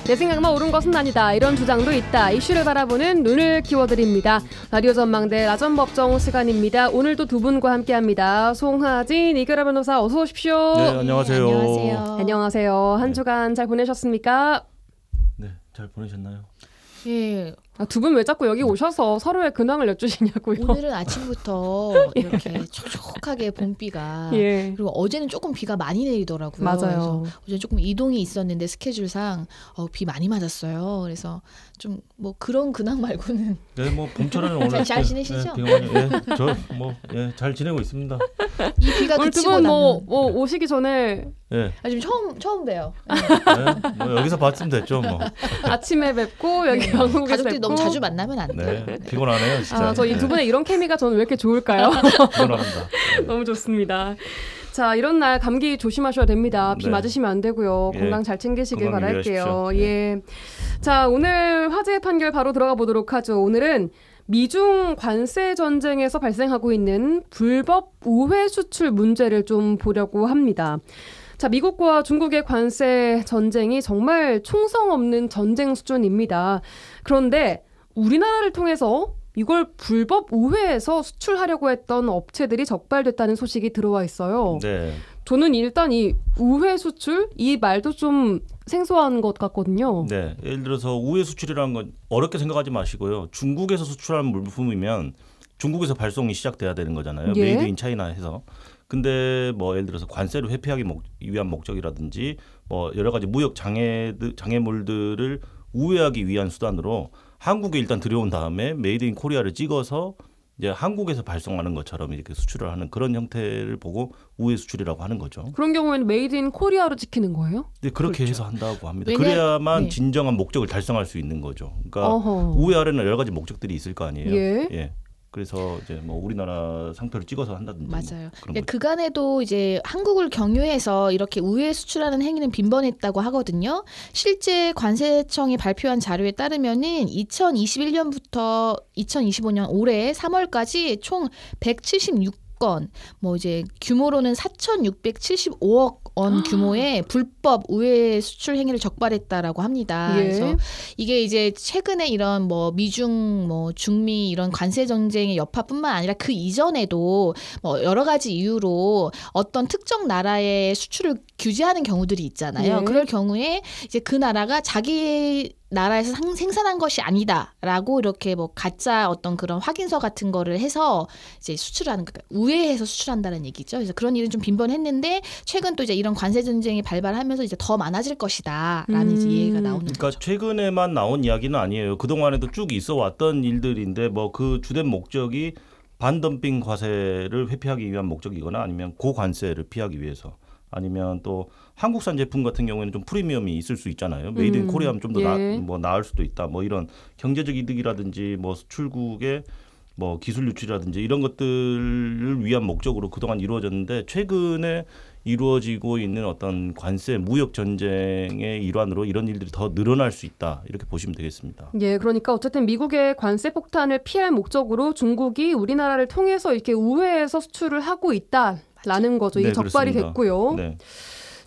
내 생각만 옳은 것은 아니다. 이런 주장도 있다. 이슈를 바라보는 눈을 키워드립니다. 라디오 전망대 라전법정 시간입니다. 오늘도 두 분과 함께합니다. 송하진, 이규라 변호사 어서 오십시오. 네, 안녕하세요. 네, 안녕하세요. 안녕하세요. 한 주간 잘 보내셨습니까? 네, 잘 보내셨나요? 예. 두 분 왜 자꾸 여기 오셔서 서로의 근황을 여쭈시냐고요. 오늘은 아침부터 이렇게 촉촉하게 봄비가 예. 그리고 어제는 조금 비가 많이 내리더라고요. 맞아요. 그래서 어제 조금 이동이 있었는데 스케줄상 비 많이 맞았어요. 그래서 좀 뭐 그런 근황 말고는 네, 뭐 봄철에는 오늘 잘 지내시죠? 잘 지내고 있습니다. 이 비가 오늘 두 그치고 분 나면 오시기 전에 네, 지금 처음 봬요. 네, 뭐 여기서 봤으면 됐죠, 뭐. 아침에 뵙고 여기 방송국에서 가족들이 뵙고. 너무 자주 만나면 안 돼. 네, 피곤하네요, 진짜. 저 이 두 분의 이런 케미가 저는 왜 이렇게 좋을까요? 피곤합니다. 네. 너무 좋습니다. 자, 이런 날 감기 조심하셔야 됩니다. 비 네. 맞으시면 안 되고요. 예. 건강 잘 챙기시길 건강 바랄게요. 유의하십시오. 예. 자, 오늘 화제의 판결 바로 들어가 보도록 하죠. 오늘은 미중 관세 전쟁에서 발생하고 있는 불법 우회 수출 문제를 좀 보려고 합니다. 자, 미국과 중국의 관세 전쟁이 정말 총성 없는 전쟁 수준입니다. 그런데 우리나라를 통해서 이걸 불법 우회해서 수출하려고 했던 업체들이 적발됐다는 소식이 들어와 있어요. 네. 저는 일단 이 우회 수출 이 말도 좀 생소한 것 같거든요. 네. 예를 들어서 우회 수출이라는 건 어렵게 생각하지 마시고요. 중국에서 수출하는 물품이면 중국에서 발송이 시작돼야 되는 거잖아요. 예. 메이드 인 차이나 해서. 근데 뭐 예를 들어서 관세를 회피하기 위한 목적이라든지 뭐 여러 가지 무역 장애물들을 우회하기 위한 수단으로 한국에 일단 들여온 다음에 메이드 인 코리아를 찍어서 이제 한국에서 발송하는 것처럼 이렇게 수출을 하는 그런 형태를 보고 우회 수출이라고 하는 거죠. 그런 경우에는 메이드 인 코리아로 찍히는 거예요? 네, 그렇게 그렇죠. 해서 한다고 합니다. 왜냐- 그래야만 네. 진정한 목적을 달성할 수 있는 거죠. 그러니까 어허. 우회하려는 여러 가지 목적들이 있을 거 아니에요. 예. 그래서 이제 뭐 우리나라 상표를 찍어서 한다든지 맞아요. 그런 거죠. 그간에도 이제 한국을 경유해서 이렇게 우회 수출하는 행위는 빈번했다고 하거든요. 실제 관세청이 발표한 자료에 따르면은 2021년부터 2025년 올해 3월까지 총 176건, 뭐 이제 규모로는 4,675억 원 규모의 불법 우회 수출 행위를 적발했다라고 합니다. 예. 그래서 이게 이제 최근에 이런 뭐 미중 뭐 중미 이런 관세 전쟁의 여파뿐만 아니라 그 이전에도 뭐 여러 가지 이유로 어떤 특정 나라의 수출을 규제하는 경우들이 있잖아요. 예. 그럴 경우에 이제 그 나라가 자기 나라에서 생산한 것이 아니다라고 이렇게 뭐 가짜 어떤 그런 확인서 같은 거를 해서 이제 수출하는, 그러니까 우회해서 수출한다는 얘기죠. 그래서 그런 일은 좀 빈번했는데 최근 또 이제 이런 관세 전쟁이 발발하면서 이제 더 많아질 것이다라는 이제 얘기가 나오는 그러니까 거죠. 최근에만 나온 이야기는 아니에요. 그동안에도 쭉 있어 왔던 일들인데 뭐 그 주된 목적이 반덤핑 과세를 회피하기 위한 목적이거나 아니면 고관세를 피하기 위해서, 아니면 또 한국산 제품 같은 경우에는 좀 프리미엄이 있을 수 있잖아요. 메이드 인 코리아면 좀 더 예. 나을 수도 있다. 뭐 이런 경제적 이득이라든지 뭐 수출국의 뭐 기술 유출이라든지 이런 것들을 위한 목적으로 그동안 이루어졌는데, 최근에 이루어지고 있는 어떤 관세 무역 전쟁의 일환으로 이런 일들이 더 늘어날 수 있다, 이렇게 보시면 되겠습니다. 예, 그러니까 어쨌든 미국의 관세 폭탄을 피할 목적으로 중국이 우리나라를 통해서 이렇게 우회해서 수출을 하고 있다라는 거죠. 이게 네, 적발이 그렇습니다. 됐고요. 네.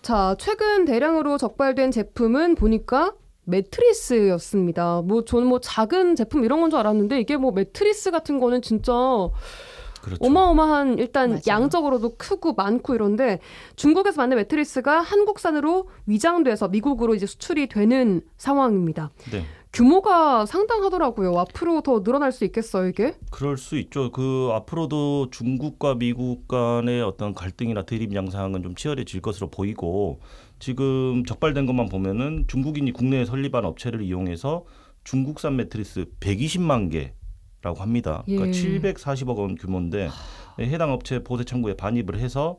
자, 최근 대량으로 적발된 제품은 보니까 매트리스였습니다. 뭐 저는 뭐 작은 제품 이런 건 줄 알았는데 이게 뭐 매트리스 같은 거는 진짜 그렇죠. 어마어마한, 일단 맞아요. 양적으로도 크고 많고 이런데 중국에서 만든 매트리스가 한국산으로 위장돼서 미국으로 이제 수출이 되는 상황입니다. 네. 규모가 상당하더라고요. 앞으로 더 늘어날 수 있겠어요, 이게? 그럴 수 있죠. 그 앞으로도 중국과 미국 간의 어떤 갈등이나 대립 양상은 좀 치열해질 것으로 보이고, 지금 적발된 것만 보면은 중국인이 국내에 설립한 업체를 이용해서 중국산 매트리스 120만 개라고 합니다. 그러니까 예. 740억 원 규모인데 해당 업체 보세 창구에 반입을 해서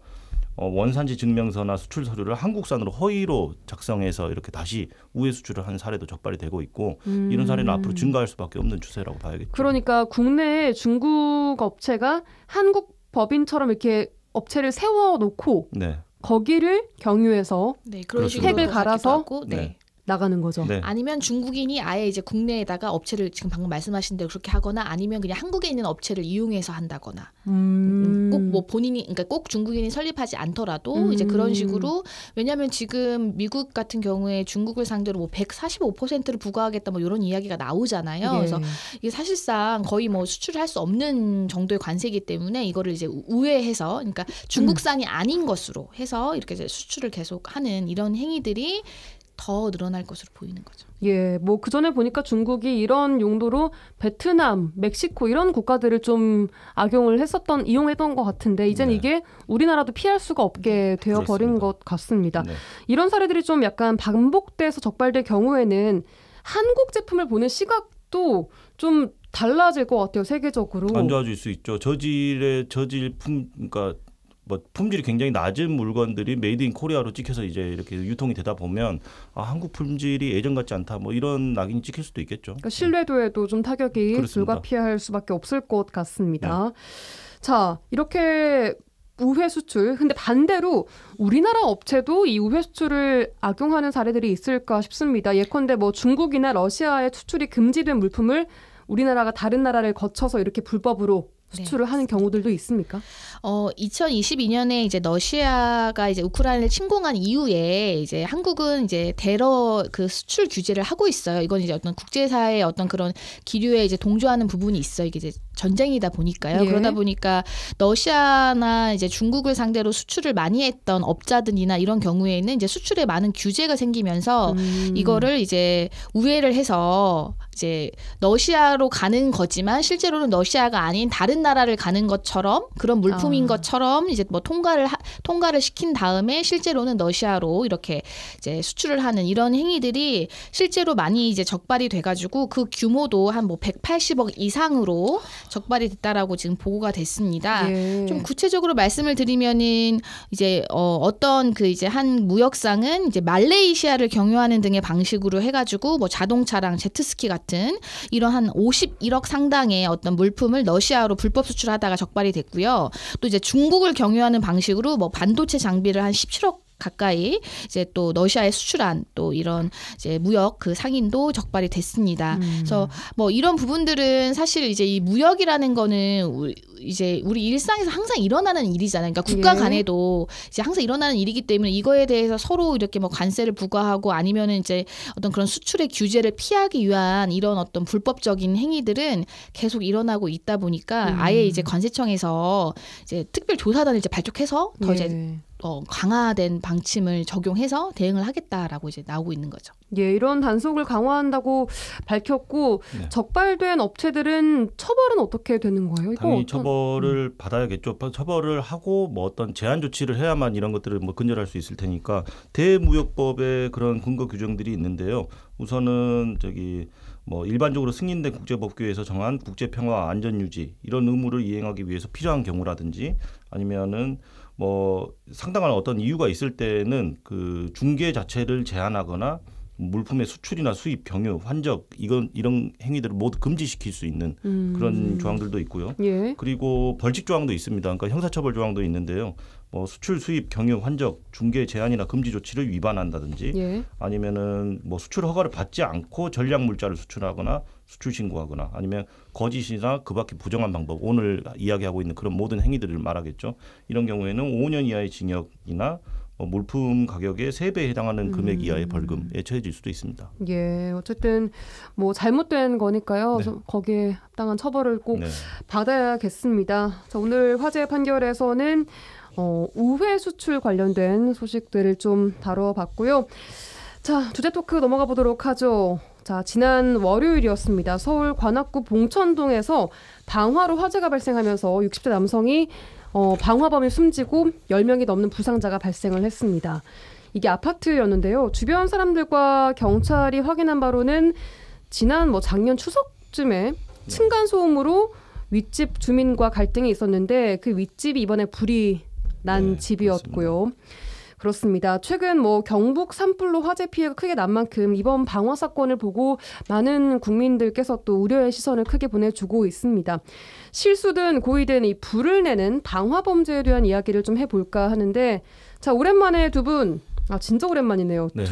원산지 증명서나 수출 서류를 한국산으로 허위로 작성해서 이렇게 다시 우회 수출을 한 사례도 적발이 되고 있고, 이런 사례는 앞으로 증가할 수밖에 없는 추세라고 봐야겠죠. 그러니까 국내에 중국 업체가 한국 법인처럼 이렇게 업체를 세워놓고 네. 거기를 경유해서 네, 그런 그렇습니다. 식으로 택을 갈아서? 하기도 하고, 네. 네. 나가는 거죠. 네. 아니면 중국인이 아예 이제 국내에다가 업체를 지금 방금 말씀하신 대로 그렇게 하거나 아니면 그냥 한국에 있는 업체를 이용해서 한다거나 꼭 뭐 본인이 그러니까 꼭 중국인이 설립하지 않더라도 이제 그런 식으로 왜냐하면 지금 미국 같은 경우에 중국을 상대로 뭐 145%를 부과하겠다 뭐 이런 이야기가 나오잖아요. 예. 그래서 이게 사실상 거의 뭐 수출을 할 수 없는 정도의 관세이기 때문에 이거를 이제 우회해서 그러니까 중국산이 아닌 것으로 해서 이렇게 이제 수출을 계속하는 이런 행위들이 더 늘어날 것으로 보이는 거죠. 예, 뭐 그전에 보니까 중국이 이런 용도로 베트남, 멕시코 이런 국가들을 좀 이용했던 것 같은데 이제는 네. 이게 우리나라도 피할 수가 없게 되어버린 그렇습니다. 것 같습니다. 네. 이런 사례들이 좀 약간 반복돼서 적발될 경우에는 한국 제품을 보는 시각도 좀 달라질 것 같아요, 세계적으로. 안 좋아질 수 있죠. 저질품 그러니까 뭐 품질이 굉장히 낮은 물건들이 메이드 인 코리아로 찍혀서 이제 이렇게 유통이 되다 보면 한국 품질이 예전 같지 않다 뭐 이런 낙인이 찍힐 수도 있겠죠. 그러니까 신뢰도에도 좀 타격이 그렇습니다. 불가피할 수밖에 없을 것 같습니다. 자, 이렇게 우회 수출. 근데 반대로 우리나라 업체도 이 우회 수출을 악용하는 사례들이 있을까 싶습니다. 예컨대 뭐 중국이나 러시아에 수출이 금지된 물품을 우리나라가 다른 나라를 거쳐서 이렇게 불법으로 수출을 하는 경우들도 있습니까? 2022년에 이제 러시아가 이제 우크라이나를 침공한 이후에 이제 한국은 이제 대러 그 수출 규제를 하고 있어요. 이건 이제 어떤 국제사의 어떤 그런 기류에 이제 동조하는 부분이 있어요. 이게 이제 전쟁이다 보니까요. 예. 그러다 보니까 러시아나 이제 중국을 상대로 수출을 많이 했던 업자들이나 이런 경우에는 이제 수출에 많은 규제가 생기면서 이거를 이제 우회를 해서 이제 러시아로 가는 거지만 실제로는 러시아가 아닌 다른 나라를 가는 것처럼 그런 물품인 것처럼 이제 뭐 통과를 시킨 다음에 실제로는 러시아로 이렇게 이제 수출을 하는 이런 행위들이 실제로 많이 이제 적발이 돼가지고 그 규모도 한 뭐 180억 이상으로 적발이 됐다라고 지금 보고가 됐습니다. 예. 좀 구체적으로 말씀을 드리면은 이제 어떤 그 이제 한 무역상은 이제 말레이시아를 경유하는 등의 방식으로 해가지고 뭐 자동차랑 제트스키 같은 이런 한 51억 상당의 어떤 물품을 러시아로 불법 수출하다가 적발이 됐고요. 또 이제 중국을 경유하는 방식으로 뭐 반도체 장비를 한 17억 가까이 이제 또 러시아에 수출한 또 이런 이제 무역 그 상인도 적발이 됐습니다. 그래서 뭐 이런 부분들은 사실 이제 이 무역이라는 거는 이제 우리 일상에서 항상 일어나는 일이잖아요. 그러니까 국가 간에도 이제 항상 일어나는 일이기 때문에 이거에 대해서 서로 이렇게 뭐 관세를 부과하고 아니면은 이제 어떤 그런 수출의 규제를 피하기 위한 이런 어떤 불법적인 행위들은 계속 일어나고 있다 보니까 아예 이제 관세청에서 이제 특별 조사단을 이제 발족해서 더 이제 강화된 방침을 적용해서 대응을 하겠다라고 이제 나오고 있는 거죠. 예, 이런 단속을 강화한다고 밝혔고 적발된 업체들은 처벌은 어떻게 되는 거예요? 이거 당연히 처벌을 받아야겠죠. 처벌을 하고 뭐 어떤 제한 조치를 해야만 이런 것들을 뭐 근절할 수 있을 테니까 대무역법에 그런 근거 규정들이 있는데요. 우선은 뭐 일반적으로 승인된 국제법규에서 정한 국제평화 안전유지 이런 의무를 이행하기 위해서 필요한 경우라든지 아니면은 뭐 상당한 어떤 이유가 있을 때는 그 중개 자체를 제한하거나 물품의 수출이나 수입, 경유, 환적 이런 행위들을 모두 금지시킬 수 있는 그런 조항들도 있고요. 예. 그리고 벌칙 조항도 있습니다. 그러니까 형사처벌 조항도 있는데요. 뭐 수출, 수입, 경유, 환적, 중개 제한이나 금지 조치를 위반한다든지 아니면은 뭐 수출 허가를 받지 않고 전략 물자를 수출하거나 수출 신고하거나 아니면 거짓이나 그밖에 부정한 방법 오늘 이야기하고 있는 그런 모든 행위들을 말하겠죠. 이런 경우에는 5년 이하의 징역이나 물품 가격의 3배에 해당하는 금액 이하의 벌금에 처해질 수도 있습니다. 예, 어쨌든 뭐 잘못된 거니까요. 그래서 거기에 합당한 처벌을 꼭 받아야겠습니다. 자, 오늘 화재 판결에서는 우회 수출 관련된 소식들을 좀 다뤄봤고요. 자, 주제 토크 넘어가 보도록 하죠. 자, 지난 월요일이었습니다. 서울 관악구 봉천동에서 방화로 화재가 발생하면서 60대 남성이 방화범이 숨지고 10명이 넘는 부상자가 발생을 했습니다. 이게 아파트였는데요. 주변 사람들과 경찰이 확인한 바로는 지난 작년 추석쯤에 층간소음으로 윗집 주민과 갈등이 있었는데 그 윗집이 이번에 불이 난 집이었고요. 그렇습니다. 최근 경북 산불로 화재 피해가 크게 난 만큼 이번 방화 사건을 보고 많은 국민들께서 또 우려의 시선을 크게 보내주고 있습니다. 실수든 고의든 이 불을 내는 방화 범죄에 대한 이야기를 좀 해볼까 하는데 자, 오랜만에 두 분, 진짜 오랜만이네요. 네.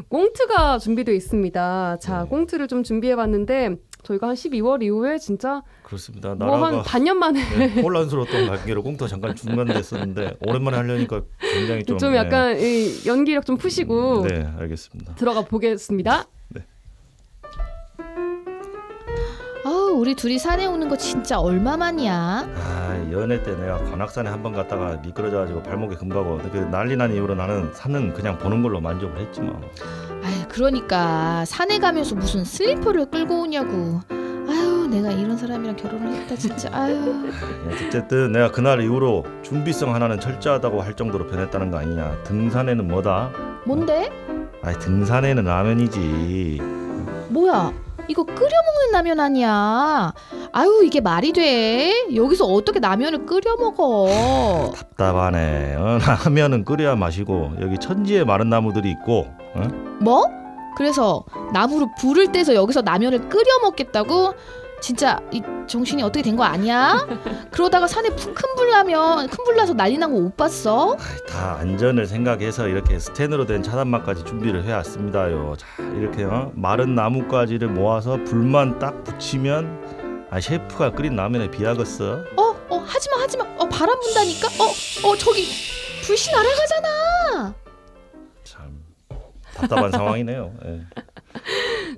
꽁트가 준비되어 있습니다. 자, 네. 꽁트를 좀 준비해봤는데 저희가 한 12월 이후에 진짜 그렇습니다. 뭐 한 나라가 반년 만에 혼란스러웠던 관계로 꽁트가 잠깐 중단됐었는데 오랜만에 하려니까 굉장히 좀 좀 약간 이 연기력 좀 푸시고 네, 알겠습니다. 들어가 보겠습니다. 우리 둘이 산에 오는 거 진짜 얼마만이야? 아, 연애 때 내가 관악산에 한번 갔다가 미끄러져가지고 발목에 금 가고 그 난리 난 이후로 나는 산은 그냥 보는 걸로 만족을 했지 뭐. 아유, 그러니까 산에 가면서 무슨 슬리퍼를 끌고 오냐고. 아유, 내가 이런 사람이랑 결혼을 했다 진짜. 아유. 어쨌든 내가 그날 이후로 준비성 하나는 철저하다고 할 정도로 변했다는 거 아니냐. 등산에는 뭐다? 뭔데? 아이, 등산에는 라면이지. 뭐야? 이거 끓여 먹는 라면 아니야? 아유, 이게 말이 돼? 여기서 어떻게 라면을 끓여 먹어? 답답하네. 라면은 끓여야 마시고 여기 천지에 마른 나무들이 있고. 뭐? 그래서 나무로 불을 떼서 여기서 라면을 끓여 먹겠다고? 진짜 이 정신이 어떻게 된 거 아니야? 그러다가 산에 큰 불 나면 큰 불 나서 난리 난 거 못 봤어? 다 안전을 생각해서 이렇게 스텐으로 된 차단막까지 준비를 해왔습니다요. 자, 이렇게 마른 나무까지를 모아서 불만 딱 붙이면 셰프가 끓인 라면에 비하겠어. 하지마. 바람 분다니까? 저기 불씨 날아가잖아. 참 답답한 상황이네요. 예.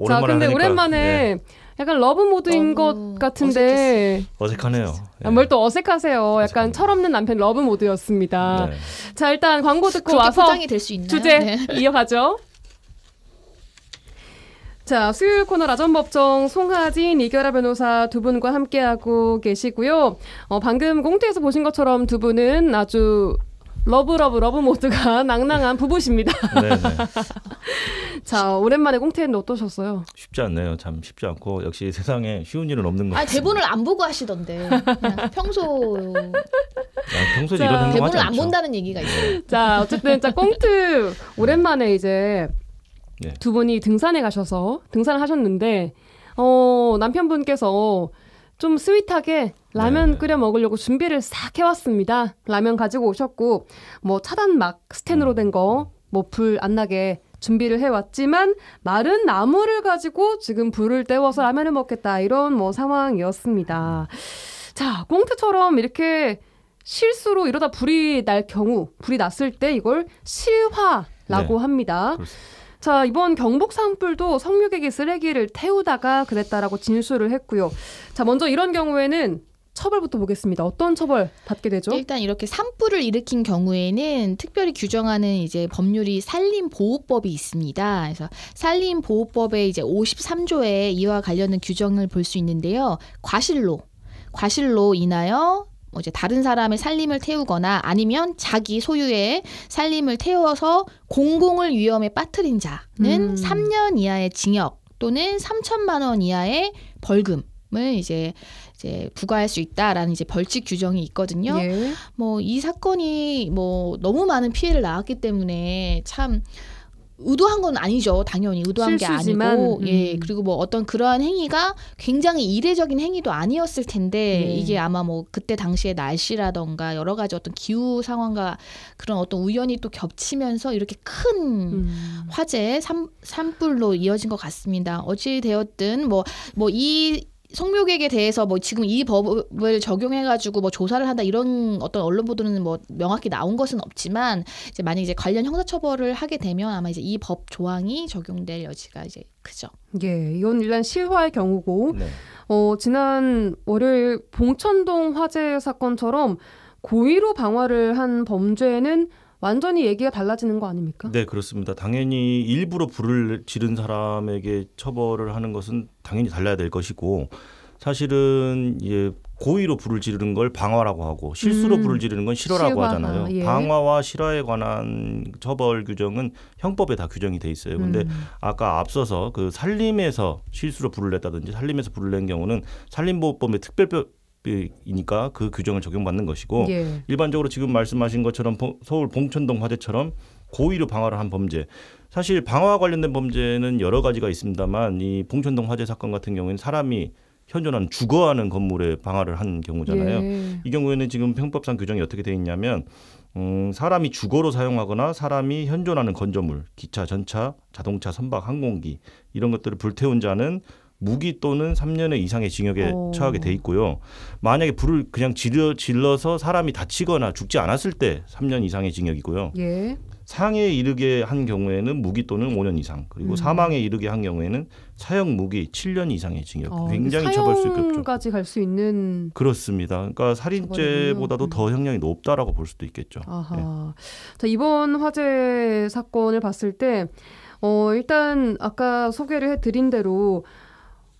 자, 근데 하니까, 오랜만에 예, 약간 러브 모드인 것 같은데 어색하네요. 예. 뭘 또 어색하세요. 약간 어색합니다. 철없는 남편 러브 모드였습니다. 네. 자, 일단 광고 듣고 그렇게 와서 포장이 될 수 있나요? 주제 네. 이어가죠. 자, 수요일 코너 라전법정 송하진, 이결아 변호사 두 분과 함께하고 계시고요. 방금 꽁트에서 보신 것처럼 두 분은 아주 러브 모드가 낭낭한 부부십니다. 네네. 자, 오랜만에 꽁트했는데 어떠셨어요? 쉽지 않네요. 참 쉽지 않고 역시 세상에 쉬운 일은 없는 것 아니, 같습니다. 대본을 안 보고 하시던데. 그냥 평소 평소에 자, 이런 행동 하지 대본을 안 않죠. 본다는 얘기가 있어요. 자, 어쨌든 꽁트 오랜만에 이제 네. 두 분이 등산에 가셔서 등산을 하셨는데 남편분께서 좀 스윗하게 라면 네. 끓여 먹으려고 준비를 싹 해왔습니다. 라면 가지고 오셨고 뭐 차단막 스텐으로 된 거 뭐 불 안 나게 준비를 해왔지만 마른 나무를 가지고 지금 불을 때워서 라면을 먹겠다 이런 뭐 상황이었습니다. 자, 꽁트처럼 이렇게 실수로 이러다 불이 났을 때 이걸 실화라고 네. 합니다. 그렇습니다. 자, 이번 경북 산불도 성묘객이 쓰레기를 태우다가 그랬다라고 진술을 했고요. 자, 먼저 이런 경우에는 처벌부터 보겠습니다. 어떤 처벌 받게 되죠? 일단 이렇게 산불을 일으킨 경우에는 특별히 규정하는 이제 법률이 산림보호법이 있습니다. 그래서 산림보호법의 이제 53조에 이와 관련된 규정을 볼 수 있는데요. 과실로 인하여 이제 다른 사람의 산림을 태우거나 아니면 자기 소유의 산림을 태워서 공공을 위험에 빠뜨린 자는 3년 이하의 징역 또는 3천만 원 이하의 벌금을 이제 부과할 수 있다라는 이제 벌칙 규정이 있거든요. 예. 뭐 이 사건이 뭐 너무 많은 피해를 낳았기 때문에 참 의도한 건 아니죠. 당연히 의도한 실수지만, 게 아니고 예, 그리고 뭐 어떤 그러한 행위가 굉장히 이례적인 행위도 아니었을 텐데 예. 이게 아마 뭐 그때 당시에 날씨라던가 여러 가지 어떤 기후 상황과 그런 어떤 우연이 또 겹치면서 이렇게 큰 화재 산불로 이어진 것 같습니다. 어찌 되었든 뭐 이 성묘객에 대해서 뭐 지금 이 법을 적용해가지고 뭐 조사를 한다 이런 어떤 언론 보도는 뭐 명확히 나온 것은 없지만 이제 만약 이제 관련 형사처벌을 하게 되면 아마 이제 이 법 조항이 적용될 여지가 이제 크죠. 예, 이건 일단 실화의 경우고 네. 지난 월요일 봉천동 화재 사건처럼 고의로 방화를 한 범죄는 완전히 얘기가 달라지는 거 아닙니까? 네, 그렇습니다. 당연히 일부러 불을 지른 사람에게 처벌을 하는 것은 당연히 달라야 될 것이고 사실은 고의로 불을 지르는 걸 방화라고 하고 실수로 불을 지르는 건 실화라고 실화, 하잖아요. 예. 방화와 실화에 관한 처벌 규정은 형법에 다 규정이 돼 있어요. 근데 아까 앞서서 그 산림에서 실수로 불을 냈다든지 산림에서 불을 낸 경우는 산림보호법의 특별법이니까 그 규정을 적용받는 것이고 예. 일반적으로 지금 말씀하신 것처럼 서울 봉천동 화재처럼 고의로 방화를 한 범죄 사실 방화와 관련된 범죄는 여러 가지가 있습니다만 이 봉천동 화재 사건 같은 경우에는 사람이 현존하는 주거하는 건물에 방화를 한 경우잖아요. 예. 이 경우에는 지금 형법상 규정이 어떻게 되어 있냐면 사람이 주거로 사용하거나 사람이 현존하는 건조물, 기차, 전차, 자동차, 선박, 항공기 이런 것들을 불태운 자는 무기 또는 3년의 이상의 징역에 처하게 돼 있고요. 만약에 불을 그냥 질러서 사람이 다치거나 죽지 않았을 때 3년 이상의 징역이고요. 예. 상해에 이르게 한 경우에는 무기 또는 5년 이상, 그리고 사망에 이르게 한 경우에는 사형 무기 7년 이상의 징역. 굉장히 처벌수익 높죠. 사형까지 갈 수 있는. 그렇습니다. 그러니까 살인죄보다도 더 형량이 높다라고 볼 수도 있겠죠. 아하. 네. 자, 이번 화재 사건을 봤을 때 일단 아까 소개를 해드린 대로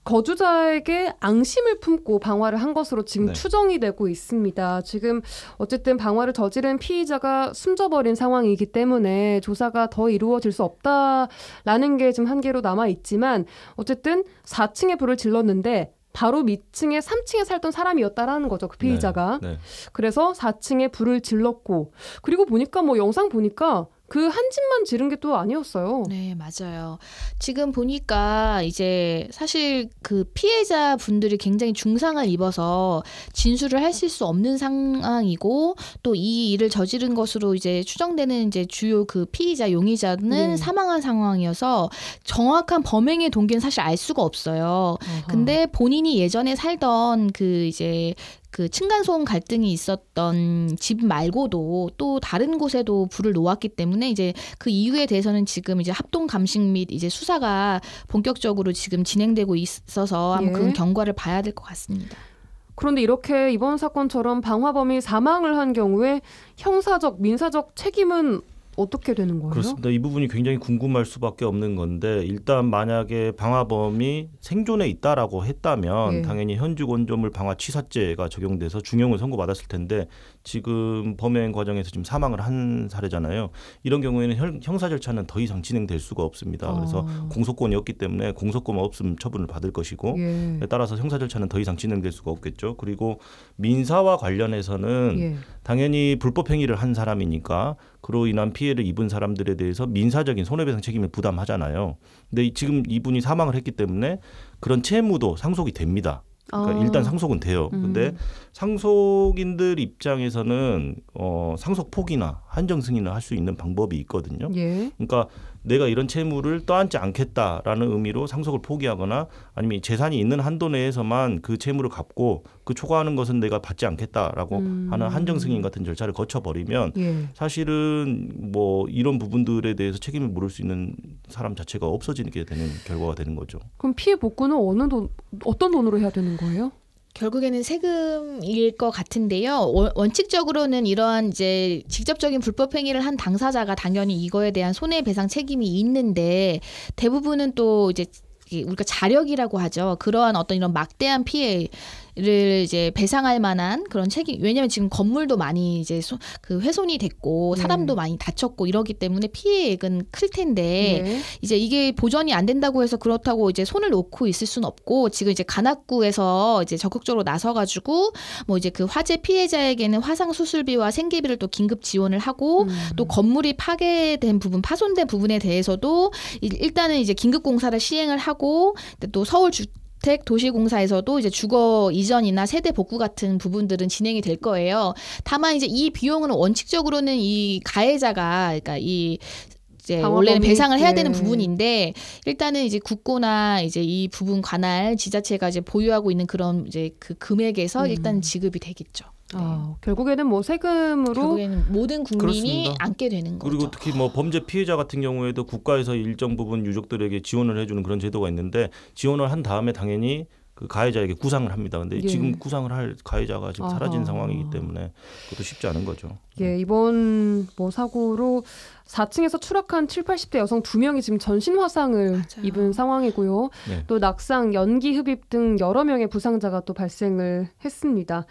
거주자에게 앙심을 품고 방화를 한 것으로 지금 네. 추정이 되고 있습니다. 지금 어쨌든 방화를 저지른 피의자가 숨져버린 상황이기 때문에 조사가 더 이루어질 수 없다라는 게 지금 한계로 남아 있지만 어쨌든 4층에 불을 질렀는데 바로 밑층에 3층에 살던 사람이었다라는 거죠. 그 피의자가. 네. 그래서 4층에 불을 질렀고 그리고 보니까 뭐 영상 보니까 그 한 집만 지른 게 또 아니었어요. 네, 맞아요. 지금 보니까 이제 사실 그 피해자 분들이 굉장히 중상을 입어서 진술을 하실 수 없는 상황이고 또 이 일을 저지른 것으로 이제 추정되는 이제 주요 그 피의자 용의자는 네. 사망한 상황이어서 정확한 범행의 동기는 사실 알 수가 없어요. 근데 본인이 예전에 살던 그 이제 그 층간소음 갈등이 있었던 집 말고도 또 다른 곳에도 불을 놓았기 때문에 이제 그 이유에 대해서는 지금 이제 합동 감식 및 이제 수사가 본격적으로 지금 진행되고 있어서 한번 그 경과를 봐야 될 것 같습니다. 그런데 이렇게 이번 사건처럼 방화범이 사망을 한 경우에 형사적, 민사적 책임은 어떻게 되는 거예요? 그렇습니다. 이 부분이 굉장히 궁금할 수밖에 없는 건데 일단 만약에 방화범이 생존해 있다라고 했다면 예. 당연히 현주건조물 방화치사죄가 적용돼서 중형을 선고받았을 텐데 지금 범행 과정에서 지금 사망을 한 사례잖아요. 이런 경우에는 형사 절차는 더 이상 진행될 수가 없습니다. 그래서 공소권이 없기 때문에 공소권 없음 처분을 받을 것이고 예. 따라서 형사 절차는 더 이상 진행될 수가 없겠죠. 그리고 민사와 관련해서는 예. 당연히 불법 행위를 한 사람이니까 그로 인한 피해를 입은 사람들에 대해서 민사적인 손해배상 책임을 부담하잖아요. 근데 지금 이분이 사망을 했기 때문에 그런 채무도 상속이 됩니다. 그러니까 일단 상속은 돼요. 근데 상속인들 입장에서는 상속 포기나 한정 승인을 할 수 있는 방법이 있거든요. 예. 그러니까 내가 이런 채무를 떠안지 않겠다라는 의미로 상속을 포기하거나 아니면 재산이 있는 한도 내에서만 그 채무를 갚고 그 초과하는 것은 내가 받지 않겠다라고 하는 한정 승인 같은 절차를 거쳐버리면 예. 사실은 뭐 이런 부분들에 대해서 책임을 물을 수 있는 사람 자체가 없어지게 되는 결과가 되는 거죠. 그럼 피해 복구는 어떤 돈으로 해야 되는 거예요? 결국에는 세금일 것 같은데요. 원칙적으로는 이러한 이제 직접적인 불법 행위를 한 당사자가 당연히 이거에 대한 손해배상 책임이 있는데 대부분은 또 이제 우리가 자력이라고 하죠. 그러한 어떤 이런 막대한 피해를 이제 배상할 만한 그런 책임. 왜냐하면 지금 건물도 많이 이제 그 훼손이 됐고 사람도 많이 다쳤고 이러기 때문에 피해액은 클 텐데 이제 이게 보전이 안 된다고 해서 그렇다고 이제 손을 놓고 있을 수는 없고 지금 이제 관악구에서 이제 적극적으로 나서가지고 뭐 이제 그 화재 피해자에게는 화상 수술비와 생계비를 또 긴급 지원을 하고 또 건물이 파괴된 부분, 파손된 부분에 대해서도 일단은 이제 긴급 공사를 시행을 하고 또 서울 도시공사에서도 이제 주거 이전이나 세대 복구 같은 부분들은 진행이 될 거예요. 다만 이제 이 비용은 원칙적으로는 이 가해자가 그러니까 이제 원래는 배상을 해야 되는 부분인데 일단은 이제 국고나 이제 이 부분 관할 지자체가 이제 보유하고 있는 그런 이제 그 금액에서 일단 지급이 되겠죠. 결국에는 뭐 세금으로 결국에는 모든 국민이 그렇습니다. 안게 되는 거죠. 그리고 특히 뭐 범죄 피해자 같은 경우에도 국가에서 일정 부분 유족들에게 지원을 해주는 그런 제도가 있는데 지원을 한 다음에 당연히 그 가해자에게 구상을 합니다. 근데 지금 구상을 할 가해자가 지금 사라진 상황이기 때문에 그것도 쉽지 않은 거죠. 예, 이번 뭐 사고로 4층에서 추락한 7, 80대 여성 2명이 지금 전신 화상을 입은 상황이고요. 네. 또 낙상, 연기 흡입 등 여러 명의 부상자가 또 발생을 했습니다.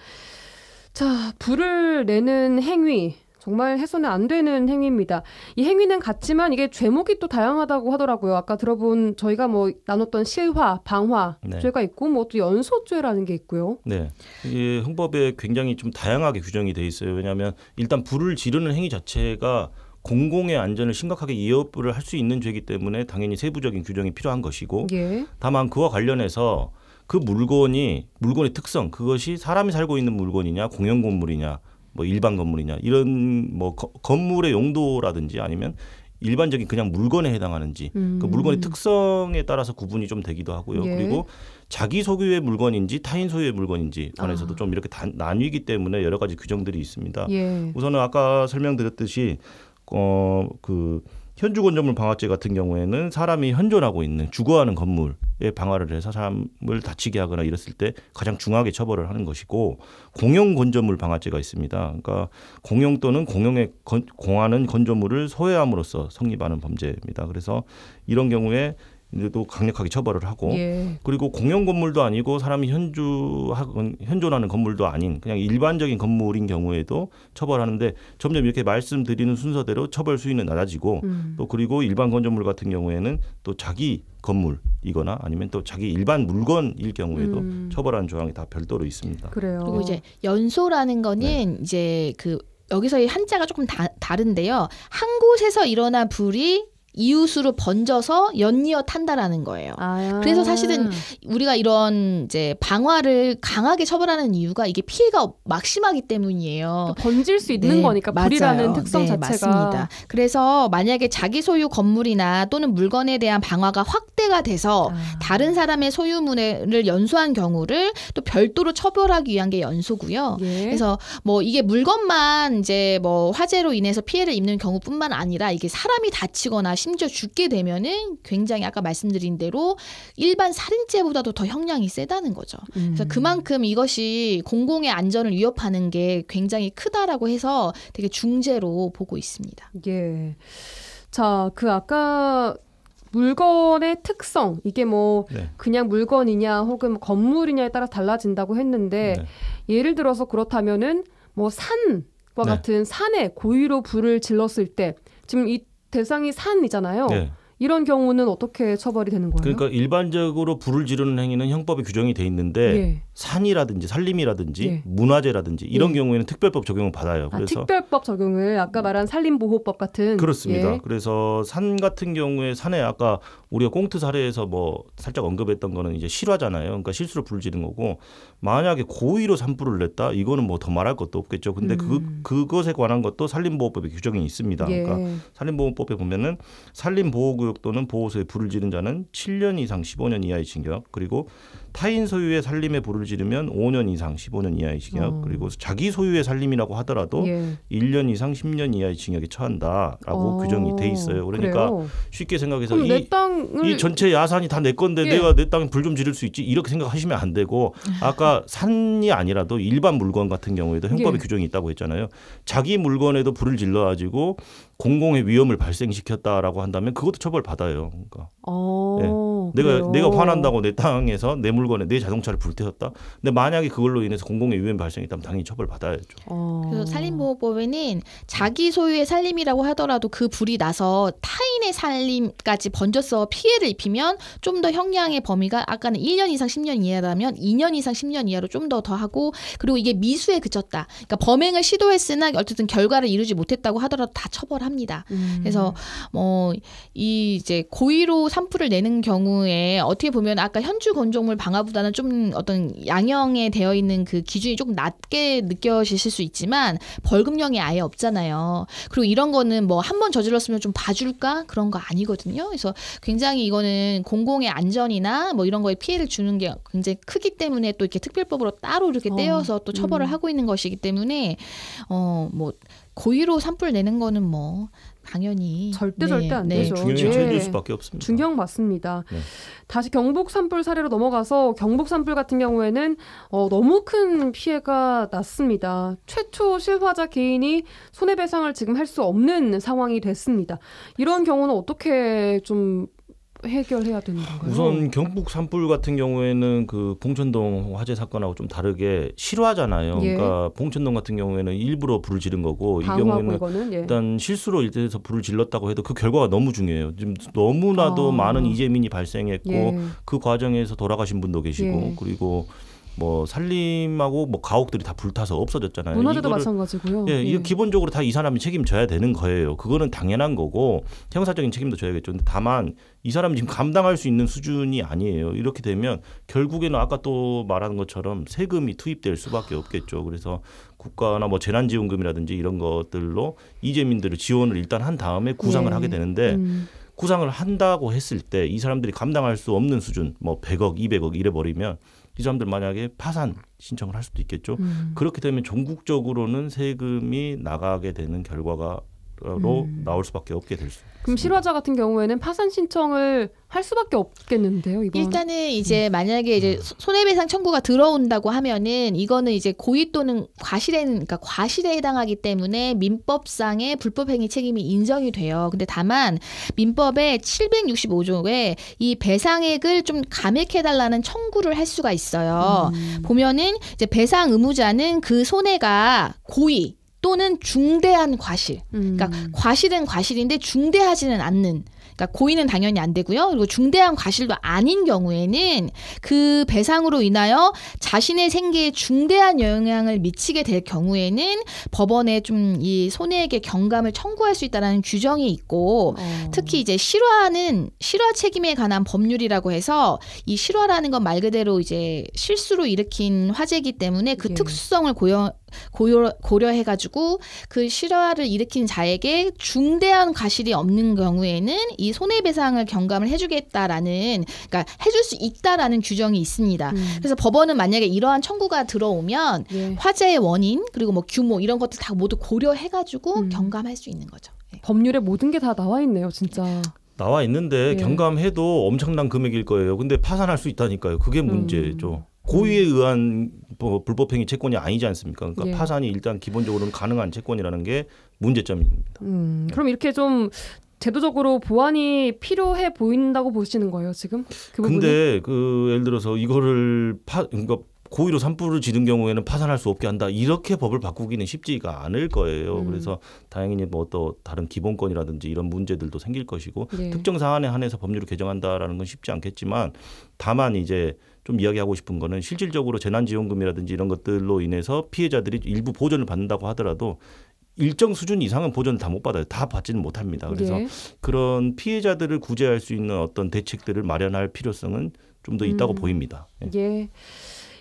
자, 불을 내는 행위. 정말 해서는 안 되는 행위입니다. 이 행위는 같지만 이게 죄목이 또 다양하다고 하더라고요. 아까 들어본 저희가 뭐 나눴던 실화, 방화 죄가 있고 뭐 또 연소죄라는 게 있고요. 네, 이 형법에 굉장히 좀 다양하게 규정이 돼 있어요. 왜냐하면 일단 불을 지르는 행위 자체가 공공의 안전을 심각하게 위협을 할 수 있는 죄이기 때문에 당연히 세부적인 규정이 필요한 것이고 다만 그와 관련해서 그 물건의 특성, 그것이 사람이 살고 있는 물건이냐, 공영 건물이냐, 뭐 일반 건물이냐, 이런 뭐 건물의 용도라든지 아니면 일반적인 그냥 물건에 해당하는지 그 물건의 특성에 따라서 구분이 좀 되기도 하고요. 예. 그리고 자기 소유의 물건인지 타인 소유의 물건인지 관해서도 좀 이렇게 나뉘기 때문에 여러 가지 규정들이 있습니다. 예. 우선은 아까 설명드렸듯이 그 현주 건조물 방화죄 같은 경우에는 사람이 현존하고 있는 주거하는 건물에 방화를 해서 사람을 다치게 하거나 이랬을 때 가장 중하게 처벌을 하는 것이고, 공용 건조물 방화죄가 있습니다. 그러니까 공용 또는 공용에 공하는 건조물을 소유함으로써 성립하는 범죄입니다. 그래서 이런 경우에 또 강력하게 처벌을 하고, 예. 그리고 공용 건물도 아니고 사람이 현존하는 건물도 아닌 그냥 일반적인 건물인 경우에도 처벌하는데, 점점 이렇게 말씀드리는 순서대로 처벌 수위는 낮아지고 또 그리고 일반 건조물 같은 경우에는 또 자기 건물이거나 아니면 또 자기 일반 물건일 경우에도 처벌하는 조항이 다 별도로 있습니다. 그래요. 그리고 이제 연소라는 거는 이제 그 여기서의 한자가 조금 다른데요. 한 곳에서 일어난 불이 이웃으로 번져서 연이어 탄다라는 거예요. 그래서 사실은 우리가 이런 이제 방화를 강하게 처벌하는 이유가 이게 피해가 막심하기 때문이에요. 번질 수 있는 거니까 불이라는 맞아요. 특성 자체가. 맞습니다. 그래서 만약에 자기 소유 건물이나 또는 물건에 대한 방화가 확대가 돼서 다른 사람의 소유물을 연소한 경우를 또 별도로 처벌하기 위한 게 연소고요. 예. 그래서 뭐 이게 물건만 이제 뭐 화재로 인해서 피해를 입는 경우뿐만 아니라 이게 사람이 다치거나 심지어 죽게 되면은 굉장히 아까 말씀드린 대로 일반 살인죄보다도 더 형량이 세다는 거죠. 그래서 그만큼 이것이 공공의 안전을 위협하는 게 굉장히 크다라고 해서 되게 중죄로 보고 있습니다. 예. 자, 그 아까 물건의 특성, 이게 뭐 네. 그냥 물건이냐 혹은 뭐 건물이냐에 따라 달라진다고 했는데 네. 예를 들어서 그렇다면은 뭐 산과 네. 같은 산에 고의로 불을 질렀을 때 지금 이 대상이 산이잖아요. 네. 이런 경우는 어떻게 처벌이 되는 거예요? 그러니까 일반적으로 불을 지르는 행위는 형법에 규정이 돼 있는데 예. 산이라든지 산림이라든지 예. 문화재라든지 이런 예. 경우에는 특별법 적용을 받아요. 그래서 특별법 적용을 아까 말한 산림보호법 같은. 그렇습니다. 예. 그래서 산 같은 경우에 산에 아까 우리가 꽁트 사례에서 뭐 살짝 언급했던 거는 이제 실화잖아요. 그러니까 실수로 불을 지른 거고, 만약에 고의로 산불을 냈다, 이거는 뭐 더 말할 것도 없겠죠. 근데 그것에 관한 것도 산림보호법에 규정이 있습니다. 예. 그러니까 산림보호법에 보면은 산림보호구역 또는 보호소에 불을 지른 자는 7년 이상 15년 이하의 징역, 그리고 타인 소유의 산림에 불을 지르면 5년 이상 15년 이하의 징역, 그리고 자기 소유의 산림이라고 하더라도 예. 1년 이상 10년 이하의 징역에 처한다라고 규정이 돼 있어요. 그러니까 그래요? 쉽게 생각해서 그럼 내 땅을 이 전체 야산이 다 내 건데 예. 내가 내 땅에 불 좀 지를 수 있지, 이렇게 생각하시면 안 되고, 아까 산이 아니라도 일반 물건 같은 경우에도 형법에 예. 규정이 있다고 했잖아요. 자기 물건에도 불을 질러가지고 공공의 위험을 발생시켰다라고 한다면 그것도 처벌받아요. 그러니까 내가 화난다고 내 땅에서 내 물건에 내 자동차를 불태웠다. 근데 만약에 그걸로 인해서 공공의 위험이 발생했다면 당연히 처벌받아야죠. 그래서 산림보호법에는 자기 소유의 산림이라고 하더라도 그 불이 나서 타인의 산림까지 번져서 피해를 입히면 좀 더 형량의 범위가 아까는 1년 이상 10년 이하라면 2년 이상 10년 이하로 좀 더 하고, 그리고 이게 미수에 그쳤다. 그러니까 범행을 시도했으나 어쨌든 결과를 이루지 못했다고 하더라도 다 처벌합니다. 그래서 뭐 이 이제 고의로 산불을 내는 경우에 어떻게 보면 아까 현주 건조물 방화보다는 좀 어떤 양형에 되어 있는 그 기준이 조금 낮게 느껴지실 수 있지만 벌금형이 아예 없잖아요. 그리고 이런 거는 뭐 한 번 저질렀으면 좀 봐줄까 그런 거 아니거든요. 그래서 굉장히 이거는 공공의 안전이나 뭐 이런 거에 피해를 주는 게 굉장히 크기 때문에 또 이렇게 특별법으로 따로 이렇게 떼어서 또 처벌을 하고 있는 것이기 때문에 뭐 고의로 산불 내는 거는 뭐 당연히 절대 안 되죠. 중형이 예. 처해질 수밖에 없습니다. 중형 맞습니다. 네. 다시 경북 산불 사례로 넘어가서 경북 산불 같은 경우에는 너무 큰 피해가 났습니다. 최초 실화자 개인이 손해배상을 지금 할 수 없는 상황이 됐습니다. 이런 경우는 어떻게 좀 해결해야 되는 건가요? 우선 경북 산불 같은 경우에는 그 봉천동 화재 사건하고 좀 다르게 실화잖아요. 예. 그러니까 봉천동 같은 경우에는 일부러 불을 지른 거고, 이 경우에는 이거는, 예. 일단 실수로 일대에서 불을 질렀다고 해도 그 결과가 너무 중요해요. 지금 너무나도 많은 이재민이 발생했고 예. 그 과정에서 돌아가신 분도 계시고 예. 그리고 뭐 산림하고 뭐 가옥들이 다 불타서 없어졌잖아요. 문화재도 이거를 마찬가지고요. 예, 이거 기본적으로 다 이 사람이 책임져야 되는 거예요. 그거는 당연한 거고 형사적인 책임도 져야겠죠. 근데 다만 이 사람이 지금 감당할 수 있는 수준이 아니에요. 이렇게 되면 결국에는 아까 또 말한 것처럼 세금이 투입될 수밖에 없겠죠. 그래서 국가나 뭐 재난지원금이라든지 이런 것들로 이재민들을 지원을 일단 한 다음에 구상을 네. 하게 되는데 구상을 한다고 했을 때 이 사람들이 감당할 수 없는 수준 뭐 100억, 200억 이래 버리면 이 사람들 만약에 파산 신청을 할 수도 있겠죠. 그렇게 되면 전국적으로는 세금이 나가게 되는 결과로 나올 수밖에 없게 될 수 있습니다. 그럼 실화자 같은 경우에는 파산 신청을 할 수밖에 없겠는데요. 이번. 일단은 이제 만약에 이제 손해배상 청구가 들어온다고 하면은 이거는 이제 고의 또는 그러니까 과실에 해당하기 때문에 민법상의 불법행위 책임이 인정이 돼요. 근데 다만 민법의 765조에 이 배상액을 좀 감액해달라는 청구를 할 수가 있어요. 보면은 이제 배상 의무자는 그 손해가 고의 또는 중대한 과실. 그러니까 과실은 과실인데 중대하지는 않는. 그러니까 고의는 당연히 안 되고요. 그리고 중대한 과실도 아닌 경우에는 그 배상으로 인하여 자신의 생계에 중대한 영향을 미치게 될 경우에는 법원에 좀 이 손해액의 경감을 청구할 수 있다는 규정이 있고 특히 이제 실화 책임에 관한 법률이라고 해서 이 실화라는 건 말 그대로 이제 실수로 일으킨 화재이기 때문에 그 예. 특수성을 고려해가지고 그 실화를 일으킨 자에게 중대한 과실이 없는 경우에는 이 손해배상을 경감을 해주겠다라는, 그러니까 해줄 수 있다라는 규정이 있습니다. 그래서 법원은 만약에 이러한 청구가 들어오면 예. 화재의 원인 그리고 뭐 규모 이런 것들 다 모두 고려해가지고 경감할 수 있는 거죠. 네. 법률에 모든 게 다 나와 있네요, 진짜. 나와 있는데 예. 경감해도 엄청난 금액일 거예요. 근데 파산할 수 있다니까요. 그게 문제죠. 고의에 의한 뭐 불법행위 채권이 아니지 않습니까? 그러니까 예. 파산이 일단 기본적으로는 가능한 채권이라는 게 문제점입니다. 그럼 이렇게 좀 제도적으로 보완이 필요해 보인다고 보시는 거예요, 지금? 그 부분이? 근데 그 예를 들어서 이거를 그러니까 고의로 산불을 지른 경우에는 파산할 수 없게 한다. 이렇게 법을 바꾸기는 쉽지가 않을 거예요. 그래서 다행히 뭐 또 다른 기본권이라든지 이런 문제들도 생길 것이고 예. 특정 사안에 한해서 법률을 개정한다라는 건 쉽지 않겠지만 다만 이제 좀 이야기하고 싶은 거는 실질적으로 재난지원금이라든지 이런 것들로 인해서 피해자들이 일부 보전을 받는다고 하더라도 일정 수준 이상은 보전을 다 못 받아요. 다 받지는 못합니다. 그래서 예. 그런 피해자들을 구제할 수 있는 어떤 대책들을 마련할 필요성은 좀 더 있다고 보입니다. 예. 예.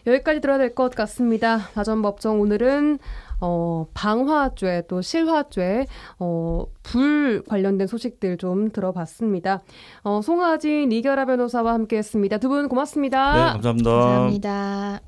여기까지 들어야 될 것 같습니다. 다전법정 오늘은 방화죄 또 실화죄 불 관련된 소식들 좀 들어봤습니다. 송하진 이결아 변호사와 함께했습니다. 두 분 고맙습니다. 네, 감사합니다. 감사합니다.